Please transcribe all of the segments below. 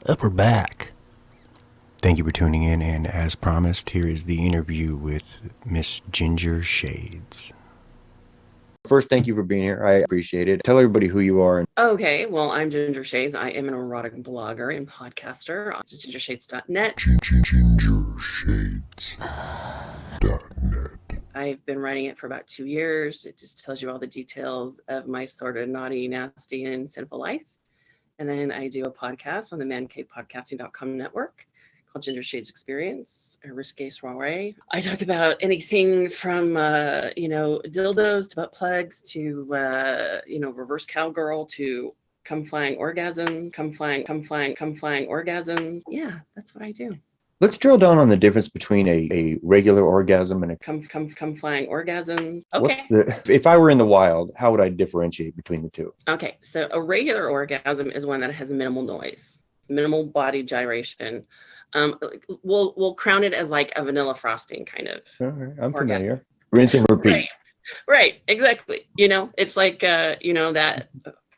Upper back. Thank you for tuning in, and as promised, here is the interview with Miss Ginger Shades. First, thank you for being here. I appreciate it. Tell everybody who you are. Okay, well, I'm Ginger Shades. I am an erotic blogger and podcaster on gingershades.net. Gingershades.net. I've been writing it for about 2 years. It just tells you all the details of my sort of naughty, nasty, and sinful life. And then I do a podcast on the mancavepodcasting.com network called Ginger Shades Experience, a risque soiree. I talk about anything from, dildos to butt plugs to, reverse cowgirl to come flying orgasms. Yeah, that's what I do. Let's drill down on the difference between a regular orgasm and a come flying orgasms. Okay. If I were in the wild, how would I differentiate between the two? Okay, so a regular orgasm is one that has minimal noise, minimal body gyration. We'll crown it as like a vanilla frosting kind of. All right, I'm orgasm. familiar. Rinse and repeat. Right, exactly. It's like that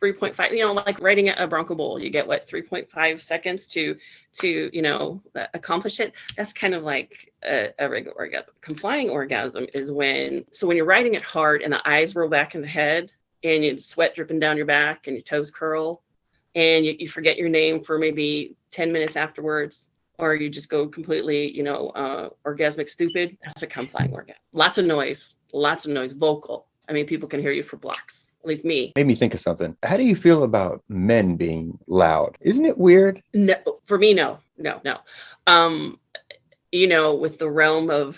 3.5, like riding a Bronco Bull, you get 3.5 seconds to accomplish it. That's kind of like a regular orgasm. Complying orgasm is when you're riding it hard and the eyes roll back in the head and you sweat dripping down your back and your toes curl and you forget your name for maybe 10 minutes afterwards, or you just go completely, orgasmic stupid. That's a complying orgasm. Lots of noise, vocal. I mean, people can hear you for blocks. At least me. Made me think of something. How do you feel about men being loud? Isn't it weird? No, for me, no. With the realm of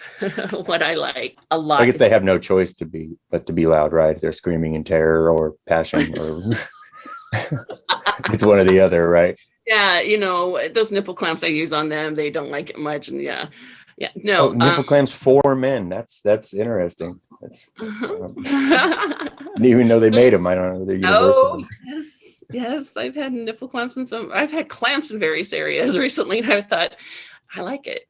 what I like a lot. I guess they have no choice but to be loud, right? They're screaming in terror or passion, or it's one or the other, right? Yeah, those nipple clamps I use on them, they don't like it much, and no. Nipple clamps for men. That's interesting. Didn't even know they made them. I don't know. They're universal. Oh, yes. I've had nipple clamps I've had clamps in various areas recently, and I thought, I like it.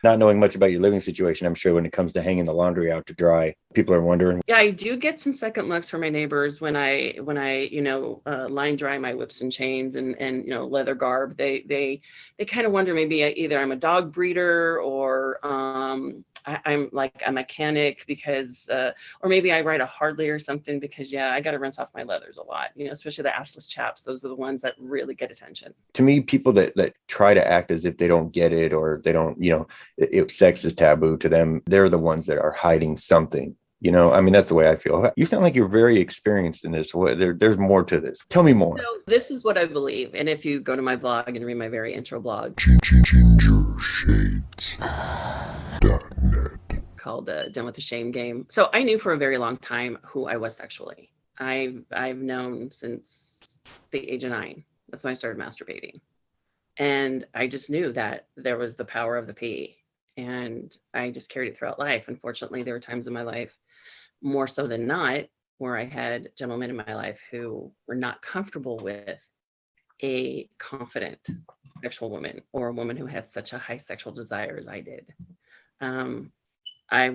Not knowing much about your living situation, I'm sure when it comes to hanging the laundry out to dry, people are wondering. Yeah, I do get some second looks from my neighbors when I line dry my whips and chains and leather garb. They kind of wonder maybe either I'm a dog breeder or I'm like a mechanic because or maybe I ride a Harley or something because I got to rinse off my leathers a lot, especially the assless chaps. Those are the ones that really get attention. To me, people that try to act as if they don't get it or they don't, if sex is taboo to them, they're the ones that are hiding something. I mean, that's the way I feel. You sound like you're very experienced in this. There's more to this. Tell me more. So this is what I believe. And if you go to my blog and read my very intro blog, gingershades.net, called Done with the Shame Game. So I knew for a very long time who I was sexually. I've known since the age of 9. That's when I started masturbating. And I just knew that there was the power of the pee. And I just carried it throughout life. Unfortunately, there were times in my life, more so than not, where I had gentlemen in my life who were not comfortable with a confident sexual woman or a woman who had such a high sexual desire as I did. I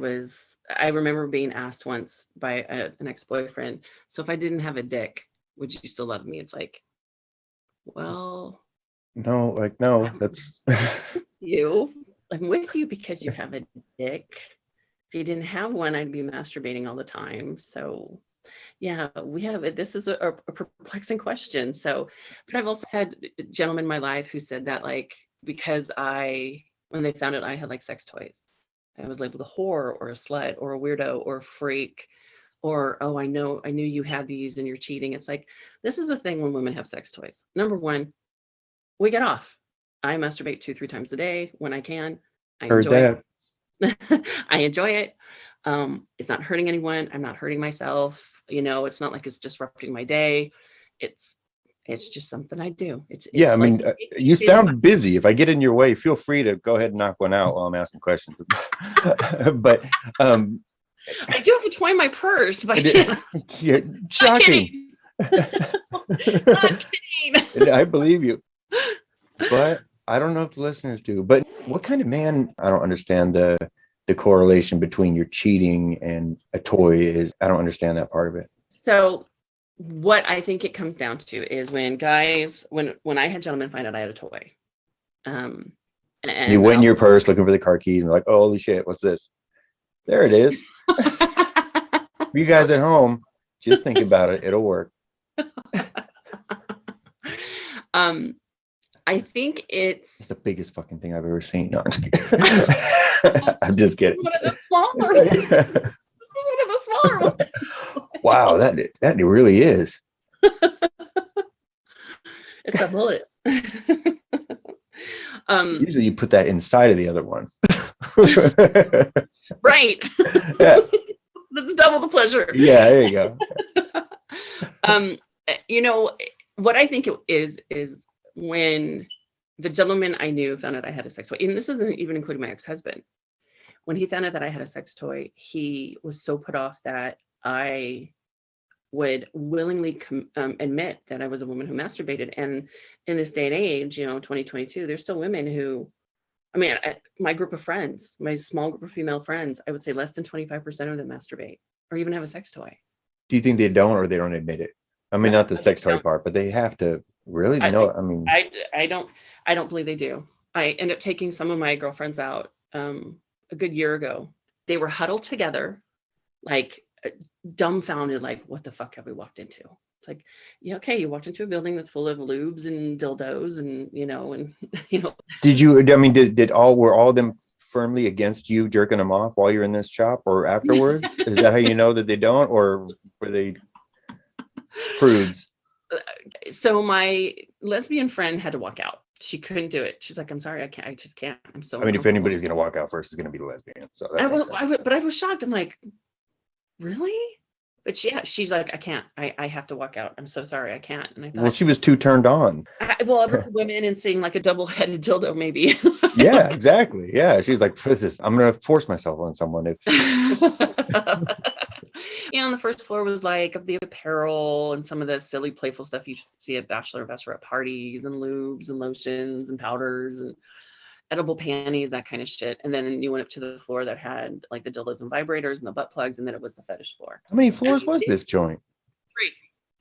remember being asked once by an ex-boyfriend, so if I didn't have a dick, would you still love me? It's like, well, no, that's I'm with you because you have a dick. If you didn't have one, I'd be masturbating all the time. So this is a perplexing question. So, but I've also had gentlemen in my life who said that, like, because when they found out I had like sex toys, I was labeled a whore or a slut or a weirdo or a freak, or, oh, I knew you had these and you're cheating. It's like, this is the thing when women have sex toys. Number one, we get off. I masturbate 2-3 times a day when I can. I enjoy it. I enjoy it. It's not hurting anyone. I'm not hurting myself. It's not like it's disrupting my day. It's just something I do. I mean, you sound busy. If I get in your way, feel free to go ahead and knock one out while I'm asking questions. But I do have a toy in my purse by chance. Yeah, shocking. Not kidding. I believe you. But I don't know if the listeners do. But what kind of man? I don't understand the correlation between your cheating and a toy is. I don't understand that part of it. So what I think it comes down to is when guys, when I had gentlemen find out I had a toy, You and went in your purse looking for the car keys and like, oh, holy shit, what's this? There it is. For you guys at home, just think about it. It'll work. I think It's it's the biggest fucking thing I've ever seen. No, I'm just kidding. one of the smaller ones. This is one of the smaller ones. Wow, that really is. It's a bullet. Usually you put that inside of the other one. Right. Yeah. That's double the pleasure. Yeah, there you go. You know, what I think it is when the gentleman I knew found out I had a sex toy, and this isn't even including my ex-husband. When he found out that I had a sex toy, he was so put off that I would willingly admit that I was a woman who masturbated. And in this day and age, 2022, there's still women who, I mean, my group of friends, my small group of female friends, I would say less than 25% of them masturbate or even have a sex toy. Do you think they don't or they don't admit it? I mean, not the sex toy part, but they have to really know. I mean, I don't believe they do. I ended up taking some of my girlfriends out a good year ago. They were huddled together, like dumbfounded, like, what the fuck have we walked into? It's like, yeah, okay, you walked into a building that's full of lubes and dildos and did you? I mean, were all of them firmly against you jerking them off while you're in this shop or afterwards? Is that how you know that they don't, or were they prudes? So my lesbian friend had to walk out. She couldn't do it. She's like, I'm sorry, I just can't. I'm so I mean, if uncomfortable. anybody's gonna walk out first, it's gonna be the lesbian. So that makes sense. But I was shocked. I'm like, really? But she's like, I can't. I have to walk out. I'm so sorry, I can't. And I thought, Well, she was too turned on. other women and seeing like a double-headed dildo, maybe. Yeah, exactly. Yeah, she's like, this, I'm gonna force myself on someone if. On the first floor was like the apparel and some of the silly, playful stuff you see at bachelor and bachelorette parties, and lubes and lotions and powders and edible panties, that kind of shit. And then you went up to the floor that had like the dildos and vibrators and the butt plugs, and then it was the fetish floor. How many floors was this joint?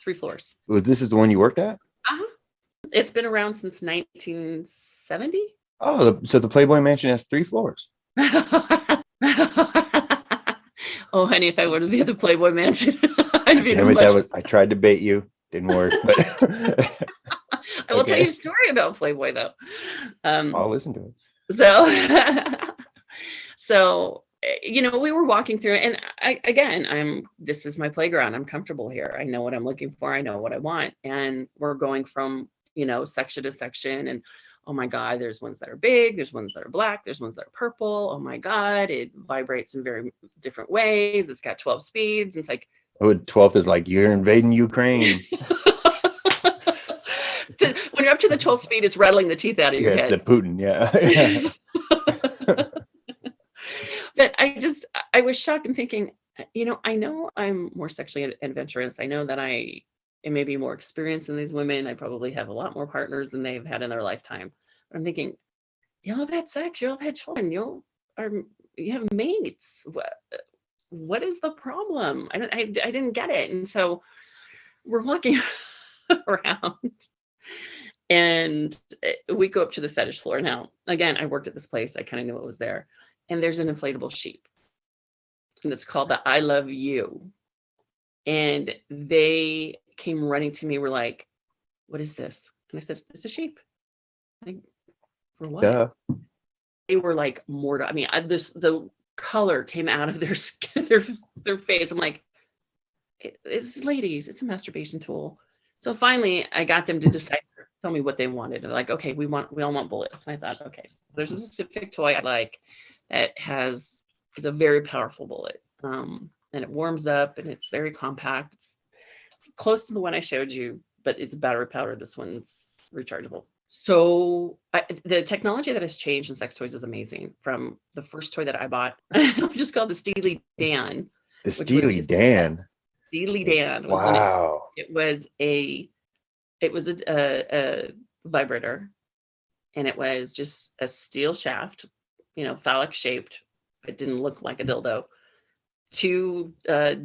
Three floors. Well, this is the one you worked at? Uh-huh. It's been around since 1970. Oh, so the Playboy Mansion has 3 floors. Oh, honey, if I would have been at the Playboy Mansion, I'd be Damn it, I tried to bait you. Didn't work. But I will tell you a story about Playboy, though. I'll listen to it. So, we were walking through it, and this is my playground. I'm comfortable here. I know what I'm looking for. I know what I want. And we're going from, section to section, and oh my God, there's ones that are big, there's ones that are black, there's ones that are purple. Oh my God, it vibrates in very different ways. It's got 12 speeds. It's like, 12th is like, you're invading Ukraine. When you're up to the 12th speed, it's rattling the teeth out of your head. The Putin, yeah. But I was shocked and thinking, I know I'm more sexually adventurous. I know that I am maybe more experienced than these women. I probably have a lot more partners than they've had in their lifetime. But I'm thinking, y'all have had sex, y'all have had children, you have mates. What is the problem? I didn't get it. And so we're walking around, and we go up to the fetish floor. Now, again, I worked at this place. I kind of knew what was there. And there's an inflatable sheep. And it's called the I Love You. And they came running to me, were like, what is this? And I said, it's a sheep. Like, for what? Yeah. They were like mortal. I mean, the color came out of their skin, their face. I'm like, it's ladies, it's a masturbation tool. So finally I got them to decide, tell me what they wanted. They're like, okay, we all want bullets. And I thought, okay, so there's a specific toy I like that it's a very powerful bullet. And it warms up and it's very compact. It's close to the one I showed you, but it's battery powered. This one's rechargeable. So the technology that has changed in sex toys is amazing. From the first toy that I bought, which is called the Steely Dan. The Steely Dan. Steely Dan. Wow. It was a vibrator, and it was just a steel shaft, phallic shaped. It didn't look like a dildo. 2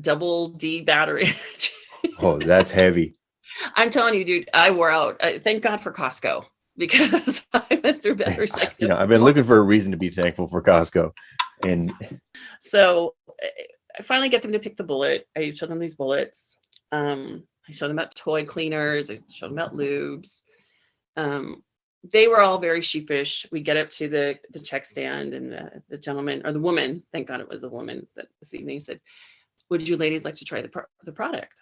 double D battery. Oh, that's heavy. I'm telling you, dude, I wore out. Thank God for Costco because I went through batteries I You could know, I've been looking for a reason to be thankful for Costco. And So I finally get them to pick the bullet. I show them these bullets. I showed them about toy cleaners. I showed them about lubes. They were all very sheepish. We get up to the check stand, and the gentleman or the woman, thank God it was a woman that this evening, said, "Would you ladies like to try the product?"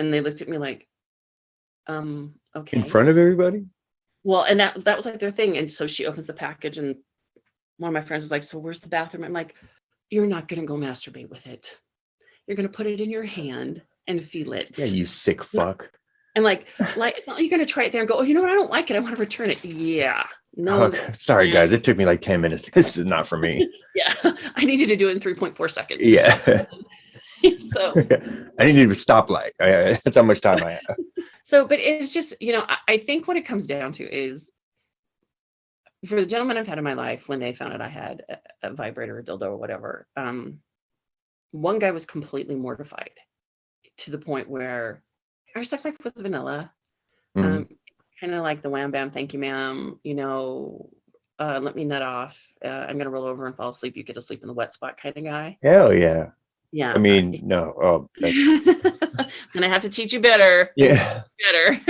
And they looked at me like, in okay. front of everybody? Well, and that was like their thing. And so she opens the package, and one of my friends is like, "So where's the bathroom?" I'm like, "You're not going to go masturbate with it. You're going to put it in your hand and feel it." Yeah, you sick fuck. And like it's not, you're going to try it there and go, "Oh, you know what? I don't like it. I want to return it." Yeah. No. Oh, sorry, guys. It took me like 10 minutes. This is not for me. Yeah. I need you to do it in 3.4 seconds. Yeah. So I need to stop light. That's how much time I have. so, but it's just, I think what it comes down to is for the gentlemen I've had in my life, when they found out I had a vibrator, a dildo, or whatever, one guy was completely mortified to the point where our sex life was vanilla. Mhm. Kind of like the wham bam, thank you, ma'am. Let me nut off. I'm gonna roll over and fall asleep. You get to sleep in the wet spot kind of guy. Hell yeah. Yeah. I mean, no. Oh, that's Gonna have to teach you better. yeah. Better.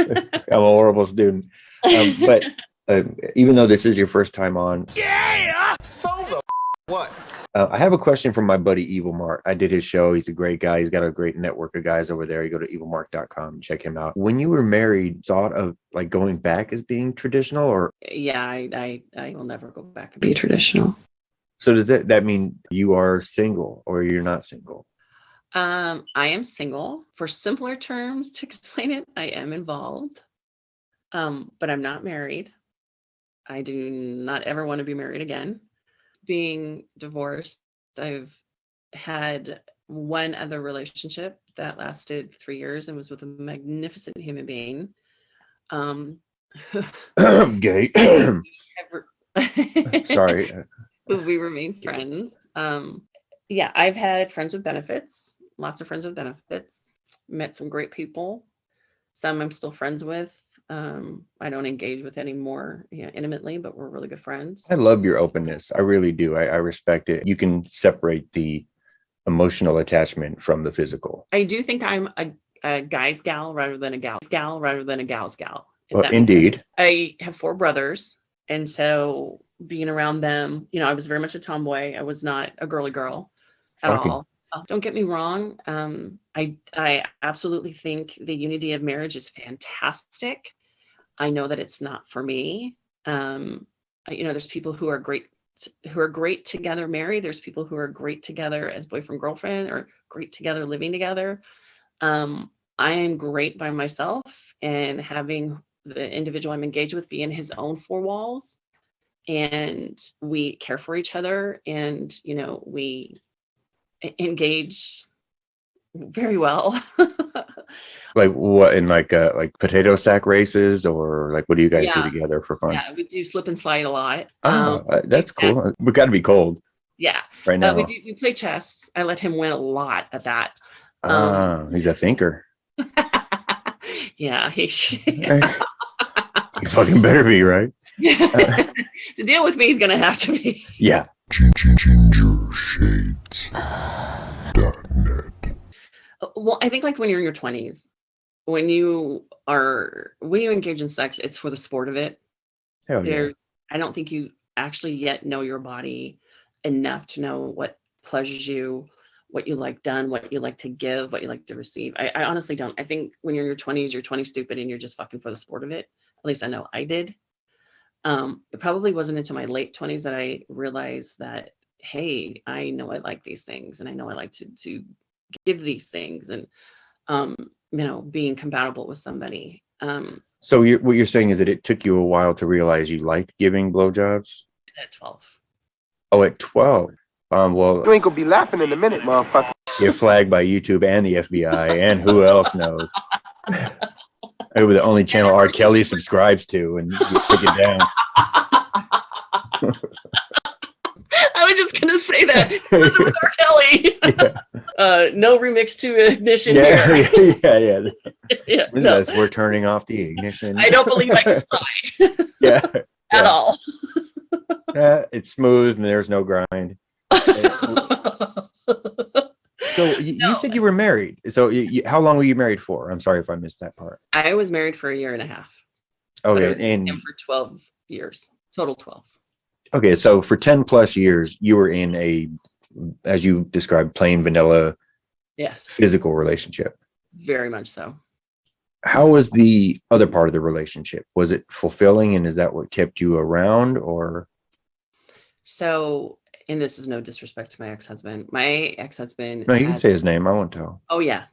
I'm a horrible student. But even though this is your first time on, Yeah. So the what? I have a question from my buddy Evil Mark. I did his show. He's a great guy. He's got a great network of guys over there. You go to evilmark.com and check him out. When you were married, thought of like going back as being traditional, or Yeah, I will never go back and be traditional. so does that mean you are single or you're not single? I am single. For simpler terms to explain it, I am involved. But I'm not married. I do not ever want to be married again. Being divorced, I've had one other relationship that lasted 3 years and was with a magnificent human being. Gay. Sorry. We remain friends. Yeah, I've had friends with benefits, lots of friends with benefits, met some great people. Some I'm still friends with. I don't engage with anymore, intimately, but we're really good friends. I love your openness. I really do. I respect it. You can separate the emotional attachment from the physical. I do think I'm a guy's gal rather than a gal's gal rather than a gal's gal. If Well, that makes sense. indeed. I have 4 brothers, and so being around them, I was very much a tomboy. I was not a girly girl at Shocking. all. Don't get me wrong. I absolutely think the unity of marriage is fantastic. I know that it's not for me. There's people who are great together married. There's people who are great together as boyfriend, girlfriend, or great together living together. I am great by myself, and having the individual I'm engaged with be in his own 4 walls, and we care for each other, and we engage very well. Like what, in like potato sack races, or like what do you guys do Yeah. together for fun? Yeah, we do slip and slide a lot. That's cool. We got to be cold Yeah. right now. We play chess. I let him win a lot at that. He's a thinker. Yeah, You fucking better be, right? to deal with me, he's gonna have to be. Yeah. GingerShades.net. Well, I think like when you're in your 20s, when you engage in sex, it's for the sport of it. Hell yeah. I don't think you actually yet know your body enough to know what pleasures you, what you like done, what you like to give, what you like to receive. I honestly don't. I think when you're in your 20s, you're 20 stupid and you're just fucking for the sport of it. At least I know I did. It probably wasn't until my late 20s that I realized that, hey, I know I like these things, and I know I like to give these things, and being compatible with somebody. So what you're saying is that it took you a while to realize you liked giving blowjobs? At 12. Oh, at 12. Well, You ain't gonna be laughing in a minute, motherfucker. get flagged by YouTube and the FBI and who else knows. It was the only channel R. Kelly subscribes to, and you took it down. I was just gonna say that. It was R. Kelly. Yeah. No remix to ignition Yeah, here. yeah. Yeah, With no, this, we're turning off the ignition. I don't believe I can fly Yeah, at yeah. all. It's smooth and there's no grind. So you said you were married. So how long were you married for? I'm sorry if I missed that part. I was married for a year and a half. But I was Okay, with him for 12 years, total 12. okay, so for 10 plus years, you were in a, as you described, plain vanilla Yes, physical relationship. very much so. How was the other part of the relationship? Was it fulfilling, and is that what kept you around, or? So, and this is no disrespect to my ex-husband. My ex-husband No, you can had, say his name. I won't tell. oh yeah,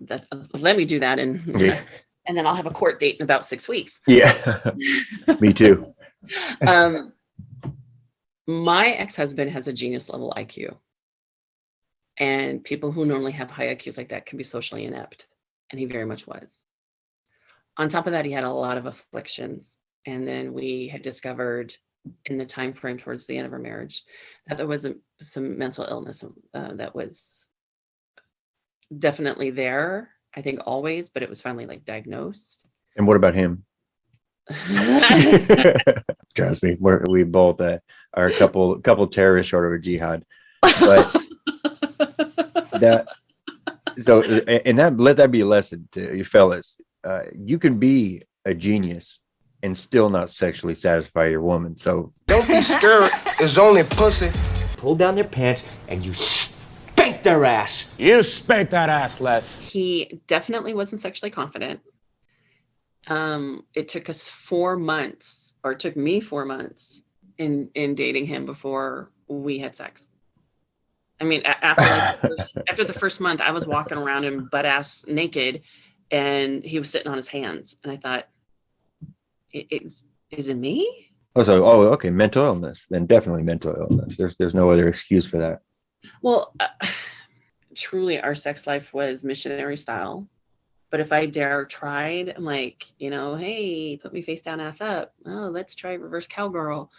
let me do that, and Yeah, and then I'll have a court date in about 6 weeks. yeah. Me too. My ex-husband has a genius level IQ, and people who normally have high IQs like that can be socially inept, and he very much was. On top of that, he had a lot of afflictions, and then we had discovered in the time frame towards the end of our marriage that there was some mental illness that was definitely there. I think always, but it was finally like diagnosed. And what about him? Trust me, we both are a couple terrorists short of a jihad, but that so and that let that be a lesson to you fellas. You can be a genius and still not sexually satisfy your woman. So Don't be scared. It's only pussy. Pull down their pants and you spank their ass. You spank that ass, Les. He definitely wasn't sexually confident. It took us 4 months, or it took me 4 months in dating him before we had sex. I mean, after the first month, I was walking around in butt ass naked, and he was sitting on his hands, and I thought, is it me? okay, mental illness. Then definitely mental illness. There's no other excuse for that. Well, truly, our sex life was missionary style. But if I dare tried, I'm like, hey, put me face down, ass up. Oh, let's try reverse cowgirl.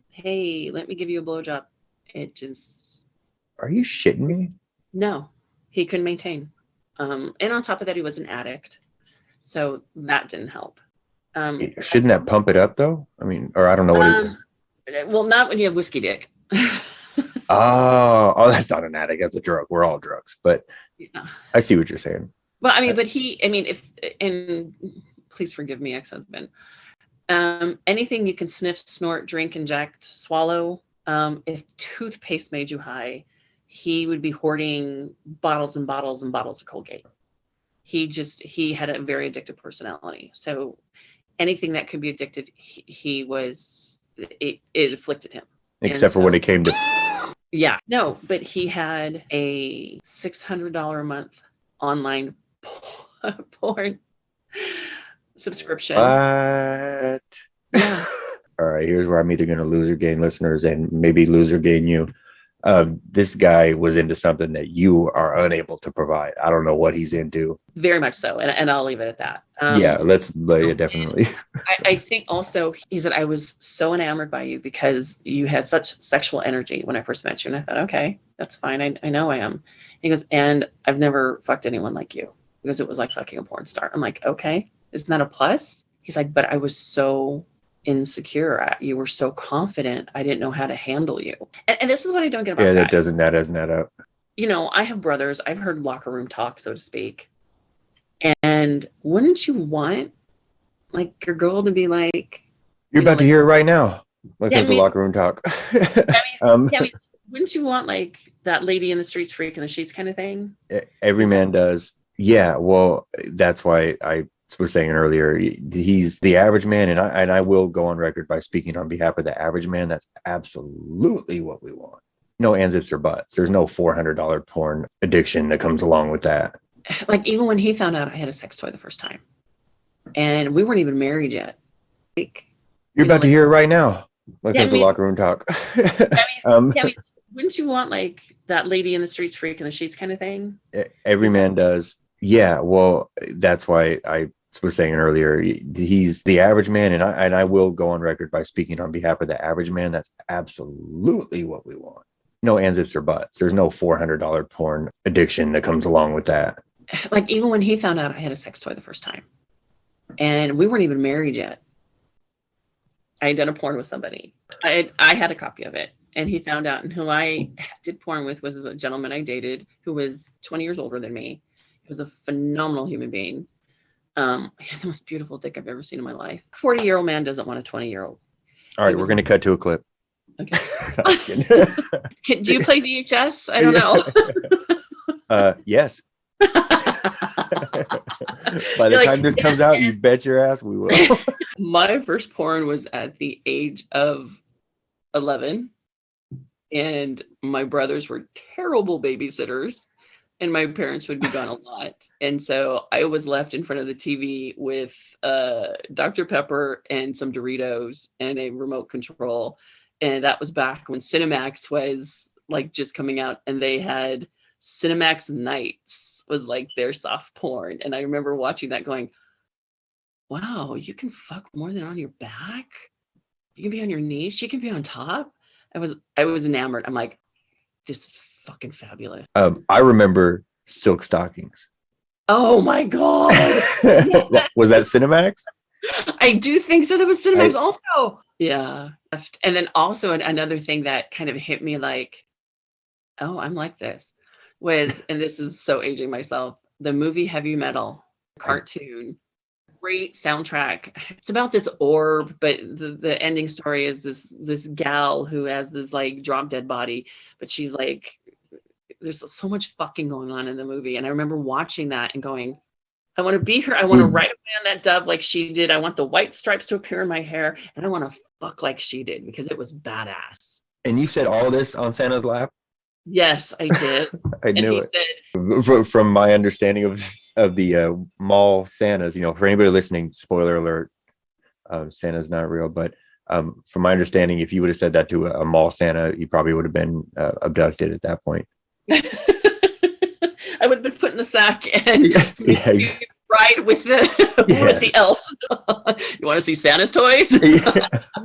Hey, let me give you a blowjob. It just, Are you shitting me? no, he couldn't maintain. And on top of that, he was an addict. So that didn't help. Shouldn't that pump it up though? I mean, or I don't know what well, not when you have whiskey dick. Oh, that's not an addict. That's a drug. We're all drugs, but Yeah. I see what you're saying. Well, I mean, and please forgive me, ex-husband. Anything you can sniff, snort, drink, inject, swallow. If toothpaste made you high, he would be hoarding bottles and bottles and bottles of Colgate. He had a very addictive personality. So anything that could be addictive, it afflicted him. Except for when it came to Yeah, no, but he had a $600 a month online porn subscription. what? Yeah. All right, here's where I'm either going to lose or gain listeners, and maybe lose or gain you. This guy was into something that you are unable to provide. I don't know what he's into. Very much so, and I'll leave it at that. Yeah, definitely. I think also he said, I was so enamored by you because you had such sexual energy when I first met you. And I thought, okay, that's fine. I know I am. He goes, and I've never fucked anyone like you, because it was like fucking a porn star. I'm like, okay, isn't that a plus? He's like, but I was so insecure. You were so confident. I didn't know how to handle you. And this is what I don't get about Yeah, that guys. doesn't add up. I have brothers. I've heard locker room talk, so to speak. And wouldn't you want like your girl to be like, You're about to hear it right now. Like, Yeah, there's a locker room talk. wouldn't you want like that lady in the streets freaking the sheets kind of thing? Every man does. Yeah, well, that's why I was saying earlier, he's the average man, and I will go on record by speaking on behalf of the average man. That's absolutely what we want. No ands, ifs, or buts. There's no $400 porn addiction that comes along with that. Like, even when he found out I had a sex toy the first time, and we weren't even married yet. Like, You're about to hear it right now. Like, Yeah, there's a locker room talk. Wouldn't you want like that lady in the streets freaking the sheets kind of thing? Every man does. Yeah, well, that's why I was saying earlier, he's the average man, and I will go on record by speaking on behalf of the average man. That's absolutely what we want. no ands, ifs, or buts. There's no $400 porn addiction that comes along with that. Like, even when he found out I had a sex toy the first time, and we weren't even married yet, I had done a porn with somebody. I had a copy of it, and he found out. And who I did porn with was a gentleman I dated who was 20 years older than me. He was a phenomenal human being. He had the most beautiful dick I've ever seen in my life. 40-year-old man doesn't want a 20-year-old. All right, we're going to cut to a clip. Okay. Do you play VHS? I don't know. Yes. By the time this comes out, you bet your ass we will. My first porn was at the age of 11, and my brothers were terrible babysitters, and my parents would be gone a lot. And so I was left in front of the TV with Dr. Pepper and some Doritos and a remote control. And that was back when Cinemax was like just coming out, and they had Cinemax Nights was like their soft porn. And I remember watching that going, wow, you can fuck more than on your back. You can be on your knees. You can be on top. I was enamored. I'm like, this is fucking fabulous. I remember silk stockings. Oh my God. Was that Cinemax? I do think so. That was Cinemax also. Yeah. And then also another thing that kind of hit me like, oh, I'm like this, was, and this is so aging myself, the movie Heavy Metal cartoon. Great soundtrack. It's about this orb, but the ending story is this gal who has this like drop dead body, but she's like, there's so much fucking going on in the movie. And I remember watching that and going, I want to be her. I want to ride away on that dove like she did. I want the white stripes to appear in my hair, and I want to fuck like she did, because it was badass. And you said all this on Santa's lap? Yes, I did. I knew it. From my understanding of the mall Santas, for anybody listening, spoiler alert, Santa's not real. But from my understanding, if you would have said that to a mall Santa, you probably would have been abducted at that point. I would have been put in the sack and exactly. ride with the elves. You want to see Santa's toys?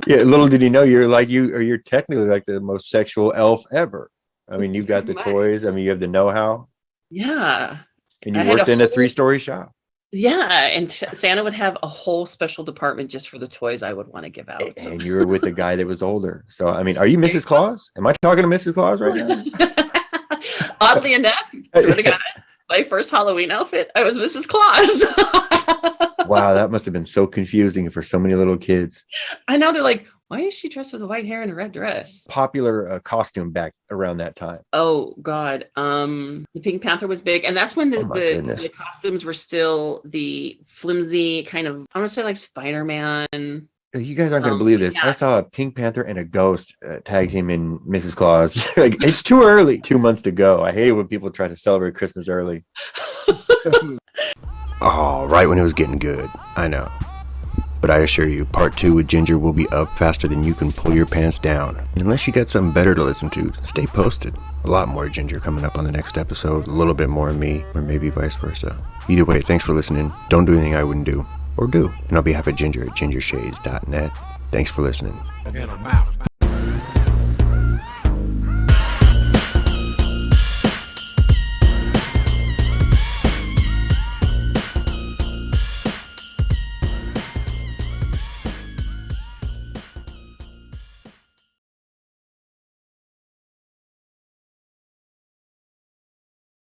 Yeah. Little did you know, you're technically like the most sexual elf ever. I mean, you've got the toys. I mean, you have the know-how. Yeah. And you worked in a 3-story shop. Yeah. And Santa would have a whole special department just for the toys I would want to give out. And you were with a guy that was older. So, I mean, are you Mrs. Claus? Am I talking to Mrs. Claus right now? Oddly enough, my first Halloween outfit, I was Mrs. Claus. Wow, that must have been so confusing for so many little kids. I know, they're like, why is she dressed with a white hair and a red dress? Popular costume back around that time. Oh God, the Pink Panther was big, and that's when the costumes were still the flimsy kind of, I want to say like Spider-Man. You guys aren't going to believe this. Yeah. I saw a Pink Panther and a ghost tag team in Mrs. Claus. Like, it's too early. 2 months to go. I hate it when people try to celebrate Christmas early. Oh, right when it was getting good. I know. But I assure you, part 2 with Ginger will be up faster than you can pull your pants down. Unless you got something better to listen to, stay posted. A lot more Ginger coming up on the next episode. A little bit more of me, or maybe vice versa. Either way, thanks for listening. Don't do anything I wouldn't do. Or do. And on behalf of Ginger at gingershades.net, thanks for listening.